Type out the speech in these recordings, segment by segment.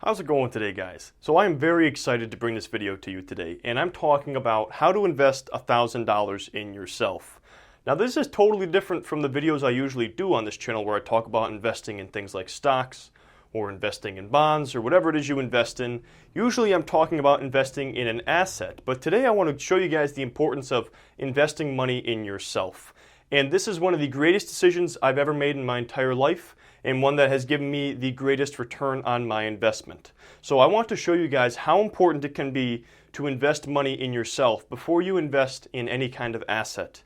How's it going today, guys? So I am very excited to bring this video to you today, and I'm talking about how to invest $1,000 in yourself. Now this is totally different from the videos I usually do on this channel where I talk about investing in things like stocks or investing in bonds or whatever it is you invest in. Usually I'm talking about investing in an asset, but today I want to show you guys the importance of investing money in yourself. And this is one of the greatest decisions I've ever made in my entire life, and one that has given me the greatest return on my investment. So I want to show you guys how important it can be to invest money in yourself before you invest in any kind of asset.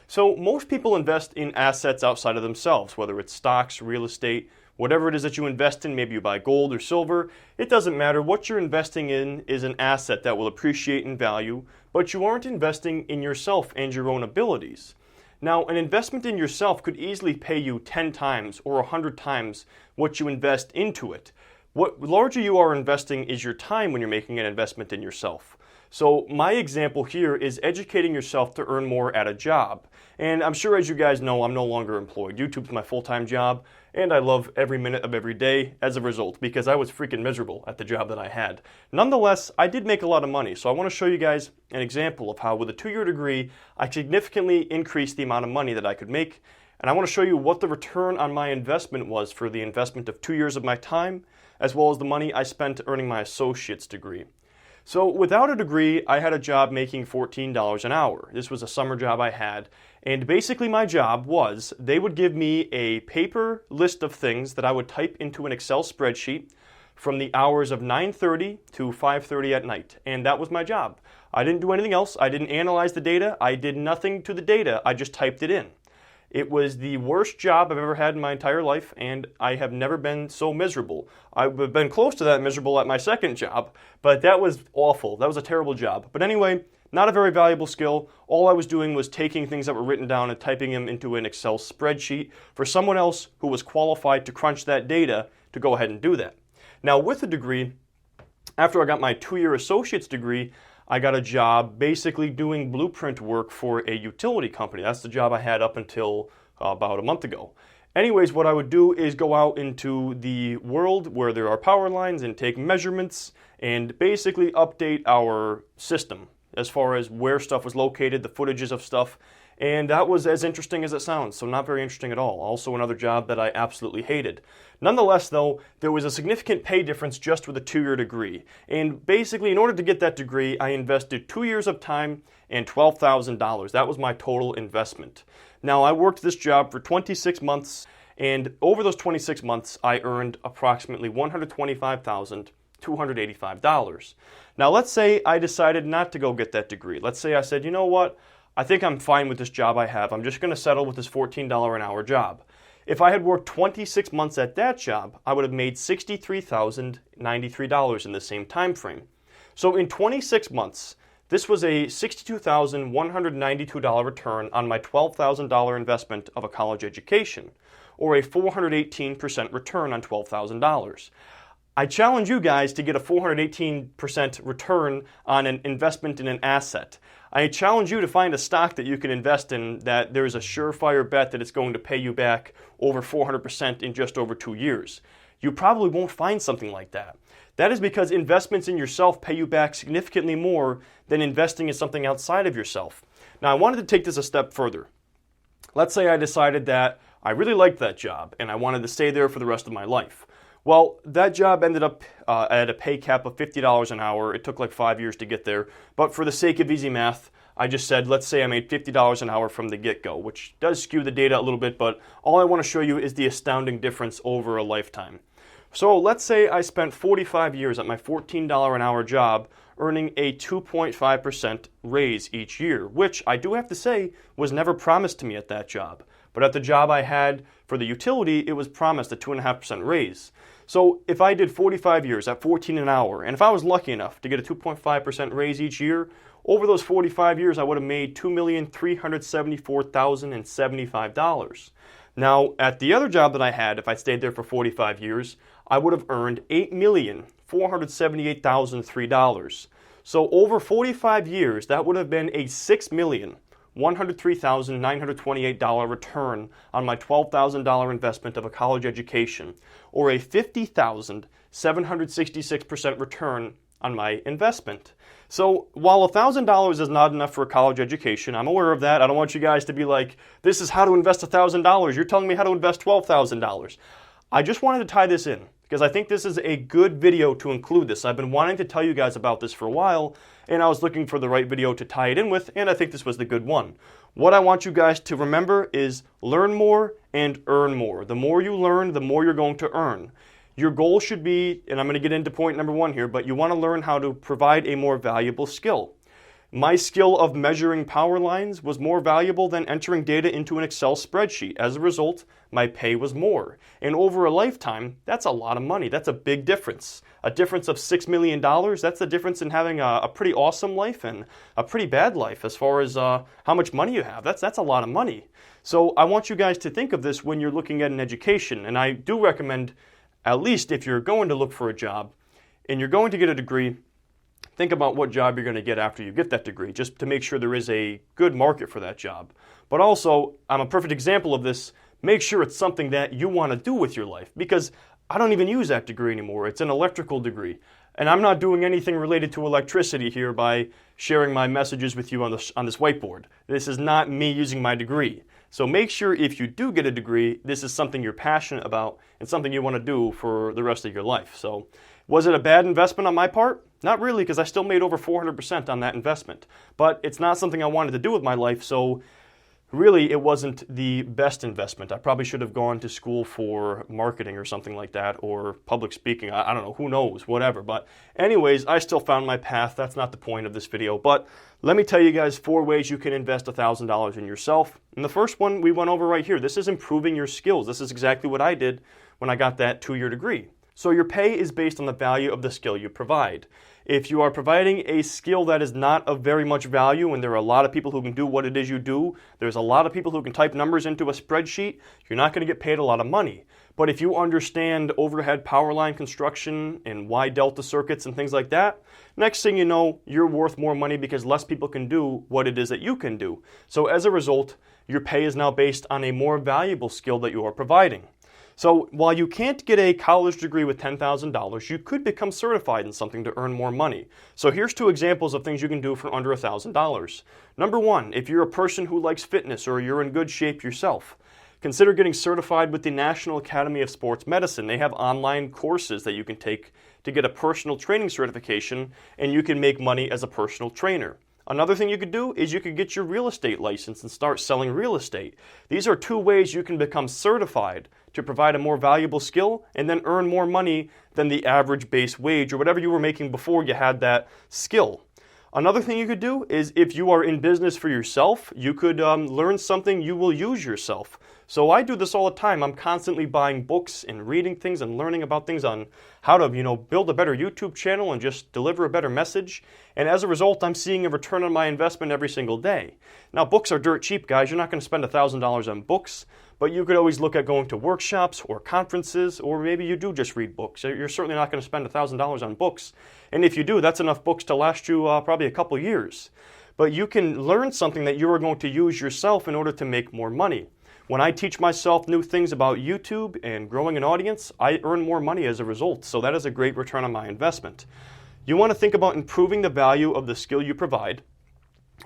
So most people invest in assets outside of themselves, whether it's stocks, real estate, whatever it is that you invest in. Maybe you buy gold or silver. It doesn't matter. What you're investing in is an asset that will appreciate in value, but you aren't investing in yourself and your own abilities. Now, an investment in yourself could easily pay you 10 times or 100 times what you invest into it. What larger you are investing is your time when you're making an investment in yourself. So my example here is educating yourself to earn more at a job. And I'm sure, as you guys know, I'm no longer employed. YouTube's my full-time job, and I love every minute of every day as a result, because I was freaking miserable at the job that I had. Nonetheless, I did make a lot of money, so I want to show you guys an example of how with a 2-year degree, I significantly increased the amount of money that I could make, and I want to show you what the return on my investment was for the investment of 2 years of my time, as well as the money I spent earning my associate's degree. So without a degree, I had a job making $14 an hour. This was a summer job I had, and basically my job was they would give me a paper list of things that I would type into an Excel spreadsheet from the hours of 9:30 to 5:30 at night, and that was my job. I didn't do anything else. I didn't analyze the data. I did nothing to the data. I just typed it in. It was the worst job I've ever had in my entire life, and I have never been so miserable. I've been close to that miserable at my second job, but that was awful. That was a terrible job. But anyway, not a very valuable skill. All I was doing was taking things that were written down and typing them into an Excel spreadsheet for someone else who was qualified to crunch that data to go ahead and do that. Now, with a degree, after I got my 2-year associate's degree, I got a job basically doing blueprint work for a utility company. That's the job I had up until about a month ago. Anyways, what I would do is go out into the world where there are power lines and take measurements and basically update our system as far as where stuff was located, the footages of stuff. And that was as interesting as it sounds, so not very interesting at all. Also another job that I absolutely hated. Nonetheless, though, there was a significant pay difference just with a 2-year degree. And basically, in order to get that degree, I invested 2 years of time and $12,000. That was my total investment. Now, I worked this job for 26 months, and over those 26 months, I earned approximately $125,285. Now, let's say I decided not to go get that degree. Let's say I said, you know what? I think I'm fine with this job I have. I'm just going to settle with this $14 an hour job. If I had worked 26 months at that job, I would have made $63,093 in the same time frame. So in 26 months, this was a $62,192 return on my $12,000 investment of a college education, or a 418% return on $12,000. I challenge you guys to get a 418% return on an investment in an asset. I challenge you to find a stock that you can invest in that there's a surefire bet that it's going to pay you back over 400% in just over 2 years. You probably won't find something like that. That is because investments in yourself pay you back significantly more than investing in something outside of yourself. Now, I wanted to take this a step further. Let's say I decided that I really liked that job and I wanted to stay there for the rest of my life. Well, that job ended up at a pay cap of $50 an hour. It took like 5 years to get there. But for the sake of easy math, I just said, let's say I made $50 an hour from the get-go, which does skew the data a little bit, but all I want to show you is the astounding difference over a lifetime. So let's say I spent 45 years at my $14 an hour job earning a 2.5% raise each year, which I do have to say was never promised to me at that job. But at the job I had for the utility, it was promised a 2.5% raise. So if I did 45 years at $14 an hour, and if I was lucky enough to get a 2.5% raise each year, over those 45 years I would have made $2,374,075. Now, at the other job that I had, if I stayed there for 45 years, I would have earned $8,478,003. So over 45 years, that would have been a $6,100,000 $103,928 return on my $12,000 investment of a college education, or a 50,766% return on my investment. So while $1,000 is not enough for a college education, I'm aware of that. I don't want you guys to be like, this is how to invest $1,000. You're telling me how to invest $12,000. I just wanted to tie this in because I think this is a good video to include this. I've been wanting to tell you guys about this for a while, and I was looking for the right video to tie it in with, and I think this was the good one. What I want you guys to remember is learn more and earn more. The more you learn, the more you're going to earn. Your goal should be, and I'm going to get into point number one here, but you want to learn how to provide a more valuable skill. My skill of measuring power lines was more valuable than entering data into an Excel spreadsheet. As a result, my pay was more. And over a lifetime, that's a lot of money. That's a big difference. A difference of $6 million, that's the difference in having a pretty awesome life and a pretty bad life as far as how much money you have. That's a lot of money. So I want you guys to think of this when you're looking at an education. And I do recommend, at least if you're going to look for a job and you're going to get a degree, think about what job you're going to get after you get that degree, just to make sure there is a good market for that job. But also, I'm a perfect example of this, make sure it's something that you want to do with your life, because I don't even use that degree anymore. It's an electrical degree. And I'm not doing anything related to electricity here by sharing my messages with you on this whiteboard. This is not me using my degree. So make sure if you do get a degree, this is something you're passionate about and something you want to do for the rest of your life. So was it a bad investment on my part? Not really, because I still made over 400% on that investment. But it's not something I wanted to do with my life, so really it wasn't the best investment. I probably should have gone to school for marketing or something like that, or public speaking. I don't know, who knows, whatever. But anyways, I still found my path. That's not the point of this video. But let me tell you guys 4 ways you can invest $1,000 in yourself. And the first one we went over right here. This is improving your skills. This is exactly what I did when I got that 2-year degree. So your pay is based on the value of the skill you provide. If you are providing a skill that is not of very much value, and there are a lot of people who can do what it is you do, there's a lot of people who can type numbers into a spreadsheet, you're not going to get paid a lot of money. But if you understand overhead power line construction and Y delta circuits and things like that, next thing you know, you're worth more money because less people can do what it is that you can do. So as a result, your pay is now based on a more valuable skill that you are providing. So while you can't get a college degree with $10,000, you could become certified in something to earn more money. So here's 2 examples of things you can do for under $1,000. Number 1, if you're a person who likes fitness or you're in good shape yourself, consider getting certified with the National Academy of Sports Medicine. They have online courses that you can take to get a personal training certification, and you can make money as a personal trainer. Another thing you could do is you could get your real estate license and start selling real estate. These are 2 ways you can become certified to provide a more valuable skill and then earn more money than the average base wage or whatever you were making before you had that skill. Another thing you could do is if you are in business for yourself, you could learn something you will use yourself. So I do this all the time. I'm constantly buying books and reading things and learning about things on how to, build a better YouTube channel and just deliver a better message. And as a result, I'm seeing a return on my investment every single day. Now, books are dirt cheap, guys. You're not going to spend $1,000 on books, but you could always look at going to workshops or conferences, or maybe you do just read books. You're certainly not going to spend $1,000 on books. And if you do, that's enough books to last you probably a couple years. But you can learn something that you are going to use yourself in order to make more money. When I teach myself new things about YouTube and growing an audience, I earn more money as a result. So that is a great return on my investment. You want to think about improving the value of the skill you provide,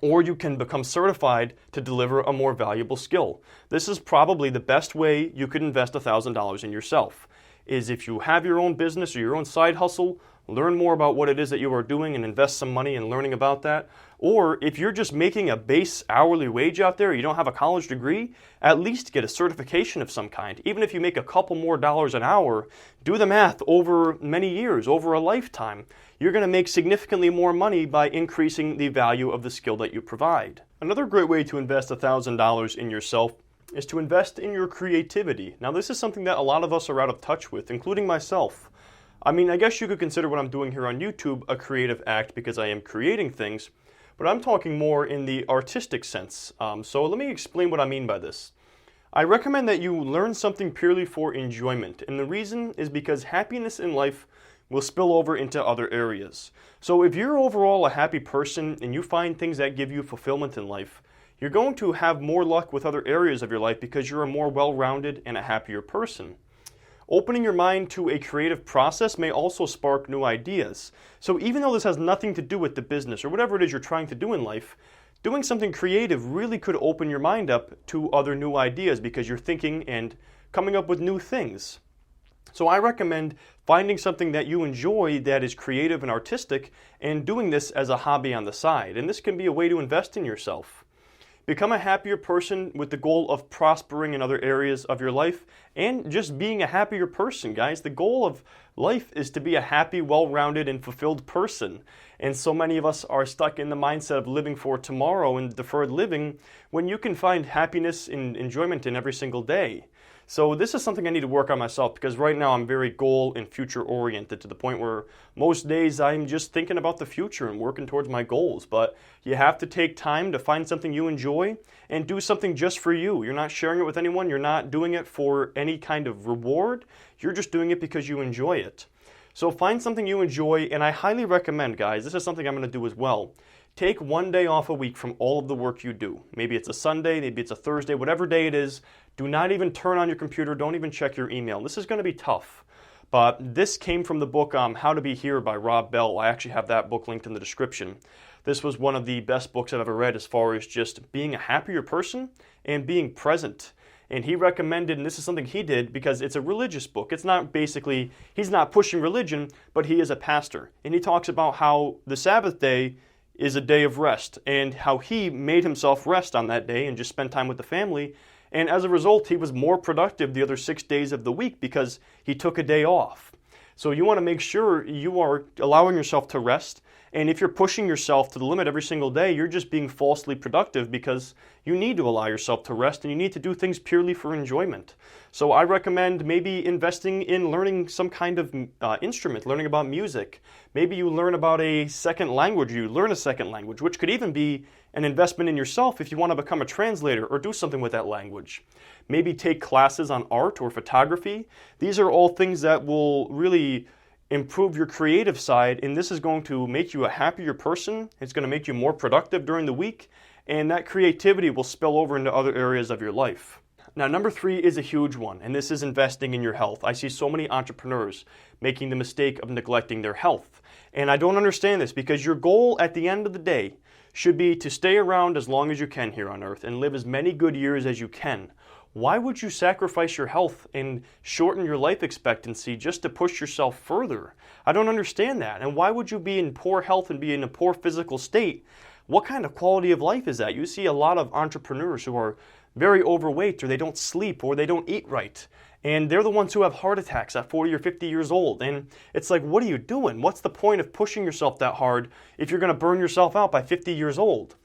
or you can become certified to deliver a more valuable skill. This is probably the best way you could invest $1,000 in yourself, is if you have your own business or your own side hustle, learn more about what it is that you are doing and invest some money in learning about that. Or if you're just making a base hourly wage out there, you don't have a college degree, at least get a certification of some kind. Even if you make a couple more dollars an hour, do the math over many years, over a lifetime. You're going to make significantly more money by increasing the value of the skill that you provide. Another great way to invest $1,000 in yourself is to invest in your creativity. Now, this is something that a lot of us are out of touch with, including myself. I mean, I guess you could consider what I'm doing here on YouTube a creative act because I am creating things, but I'm talking more in the artistic sense. So let me explain what I mean by this. I recommend that you learn something purely for enjoyment, and the reason is because happiness in life will spill over into other areas. So if you're overall a happy person and you find things that give you fulfillment in life, you're going to have more luck with other areas of your life because you're a more well-rounded and a happier person. Opening your mind to a creative process may also spark new ideas. So even though this has nothing to do with the business or whatever it is you're trying to do in life, doing something creative really could open your mind up to other new ideas because you're thinking and coming up with new things. So I recommend finding something that you enjoy that is creative and artistic and doing this as a hobby on the side. And this can be a way to invest in yourself. Become a happier person with the goal of prospering in other areas of your life and just being a happier person, guys. The goal of life is to be a happy, well-rounded, and fulfilled person. And so many of us are stuck in the mindset of living for tomorrow and deferred living when you can find happiness and enjoyment in every single day. So this is something I need to work on myself because right now I'm very goal and future oriented to the point where most days I'm just thinking about the future and working towards my goals. But you have to take time to find something you enjoy and do something just for you. You're not sharing it with anyone. You're not doing it for any kind of reward. You're just doing it because you enjoy it. So find something you enjoy, and I highly recommend, guys, this is something I'm going to do as well. Take one day off a week from all of the work you do. Maybe it's a Sunday, maybe it's a Thursday, whatever day it is. Do not even turn on your computer. Don't even check your email. This is going to be tough. But this came from the book How to Be Here by Rob Bell. I actually have that book linked in the description. This was one of the best books I've ever read as far as just being a happier person and being present. And he recommended, and this is something he did because it's a religious book. It's not basically, he's not pushing religion, but he is a pastor. And he talks about how the Sabbath day is a day of rest and how he made himself rest on that day and just spend time with the family. And as a result, he was more productive the other 6 days of the week because he took a day off. So you want to make sure you are allowing yourself to rest. And if you're pushing yourself to the limit every single day, you're just being falsely productive because you need to allow yourself to rest and you need to do things purely for enjoyment. So I recommend maybe investing in learning some kind of instrument, learning about music. Maybe you learn about a second language, you learn a second language, which could even be an investment in yourself if you want to become a translator or do something with that language. Maybe take classes on art or photography. These are all things that will really improve your creative side, and this is going to make you a happier person. It's going to make you more productive during the week, and that creativity will spill over into other areas of your life. Now, number 3 is a huge one, and this is investing in your health. I see so many entrepreneurs making the mistake of neglecting their health, and I don't understand this because your goal at the end of the day should be to stay around as long as you can here on earth and live as many good years as you can. Why would you sacrifice your health and shorten your life expectancy just to push yourself further? I don't understand that. And why would you be in poor health and be in a poor physical state? What kind of quality of life is that? You see a lot of entrepreneurs who are very overweight or they don't sleep or they don't eat right. And they're the ones who have heart attacks at 40 or 50 years old. And it's like, what are you doing? What's the point of pushing yourself that hard if you're going to burn yourself out by 50 years old?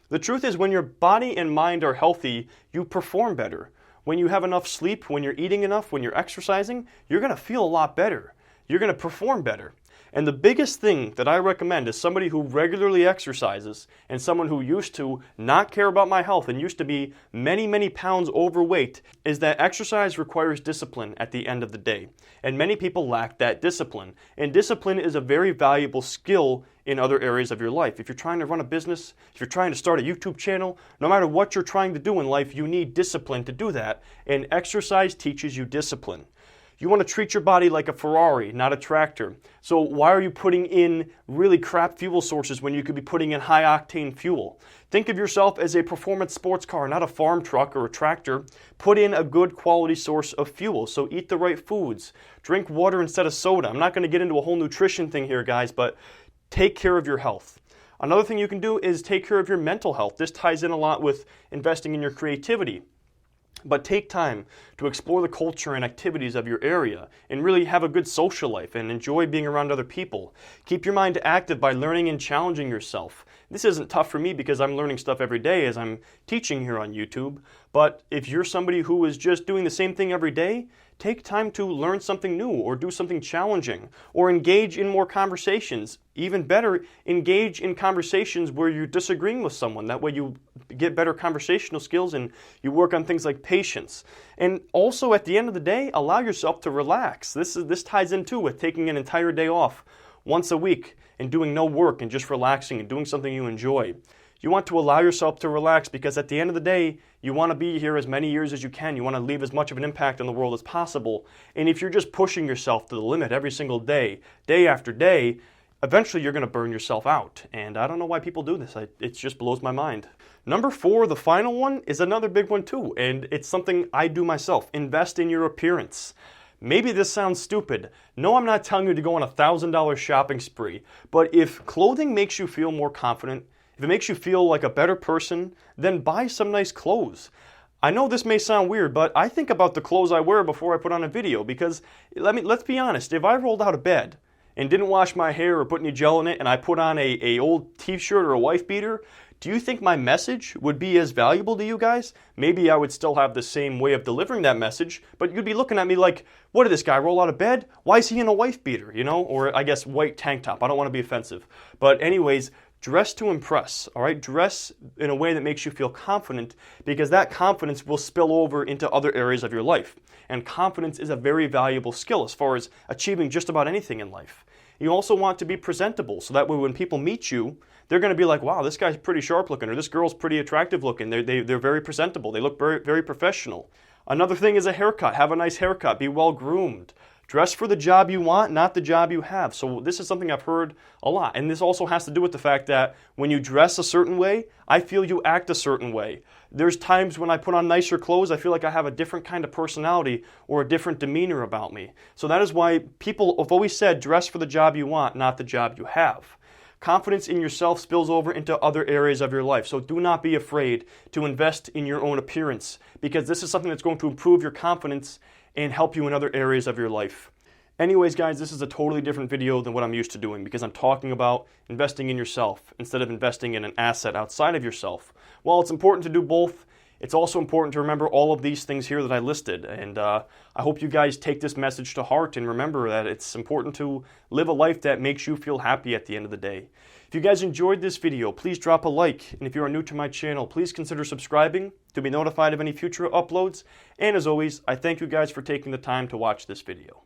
The truth is when your body and mind are healthy, you perform better. When you have enough sleep, when you're eating enough, when you're exercising, you're going to feel a lot better. You're going to perform better. And the biggest thing that I recommend is somebody who regularly exercises and someone who used to not care about my health and used to be many, many pounds overweight is that exercise requires discipline at the end of the day. And many people lack that discipline. And discipline is a very valuable skill in other areas of your life. If you're trying to run a business, if you're trying to start a YouTube channel, no matter what you're trying to do in life, you need discipline to do that. And exercise teaches you discipline. You want to treat your body like a Ferrari, not a tractor. So why are you putting in really crap fuel sources when you could be putting in high-octane fuel? Think of yourself as a performance sports car, not a farm truck or a tractor. Put in a good quality source of fuel. So eat the right foods. Drink water instead of soda. I'm not going to get into a whole nutrition thing here, guys, but take care of your health. Another thing you can do is take care of your mental health. This ties in a lot with investing in your creativity. But take time to explore the culture and activities of your area and really have a good social life and enjoy being around other people. Keep your mind active by learning and challenging yourself. This isn't tough for me because I'm learning stuff every day as I'm teaching here on YouTube. But if you're somebody who is just doing the same thing every day, take time to learn something new or do something challenging or engage in more conversations. Even better, engage in conversations where you're disagreeing with someone. That way you get better conversational skills and you work on things like patience. And also at the end of the day, allow yourself to relax. This ties in too with taking an entire day off once a week and doing no work and just relaxing and doing something you enjoy. You want to allow yourself to relax because at the end of the day, you want to be here as many years as you can. You want to leave as much of an impact on the world as possible. And if you're just pushing yourself to the limit every single day, day after day, eventually you're going to burn yourself out. And I don't know why people do this. It just blows my mind. Number 4, the final one, is another big one too. And it's something I do myself. Invest in your appearance. Maybe this sounds stupid. No, I'm not telling you to go on a $1,000 shopping spree. But if clothing makes you feel more confident, if it makes you feel like a better person, then buy some nice clothes. I know this may sound weird, but I think about the clothes I wear before I put on a video because, let's be honest, if I rolled out of bed and didn't wash my hair or put any gel in it and I put on a old t-shirt or a wife beater, do you think my message would be as valuable to you guys? Maybe I would still have the same way of delivering that message, but you'd be looking at me like, what did this guy roll out of bed? Why is he in a wife beater, you know? Or I guess white tank top. I don't want to be offensive. But anyways, dress to impress, all right? Dress in a way that makes you feel confident because that confidence will spill over into other areas of your life. And confidence is a very valuable skill as far as achieving just about anything in life. You also want to be presentable so that way when people meet you, they're going to be like, wow, this guy's pretty sharp looking or this girl's pretty attractive looking. They're very presentable. They look very, very professional. Another thing is a haircut. Have a nice haircut. Be well groomed. Dress for the job you want, not the job you have. So this is something I've heard a lot. And this also has to do with the fact that when you dress a certain way, I feel you act a certain way. There's times when I put on nicer clothes, I feel like I have a different kind of personality or a different demeanor about me. So that is why people have always said, dress for the job you want, not the job you have. Confidence in yourself spills over into other areas of your life. So do not be afraid to invest in your own appearance because this is something that's going to improve your confidence and help you in other areas of your life. Anyways, guys, this is a totally different video than what I'm used to doing because I'm talking about investing in yourself instead of investing in an asset outside of yourself. While it's important to do both, it's also important to remember all of these things here that I listed. And I hope you guys take this message to heart and remember that it's important to live a life that makes you feel happy at the end of the day. If you guys enjoyed this video, please drop a like. And if you are new to my channel, please consider subscribing to be notified of any future uploads. And as always, I thank you guys for taking the time to watch this video.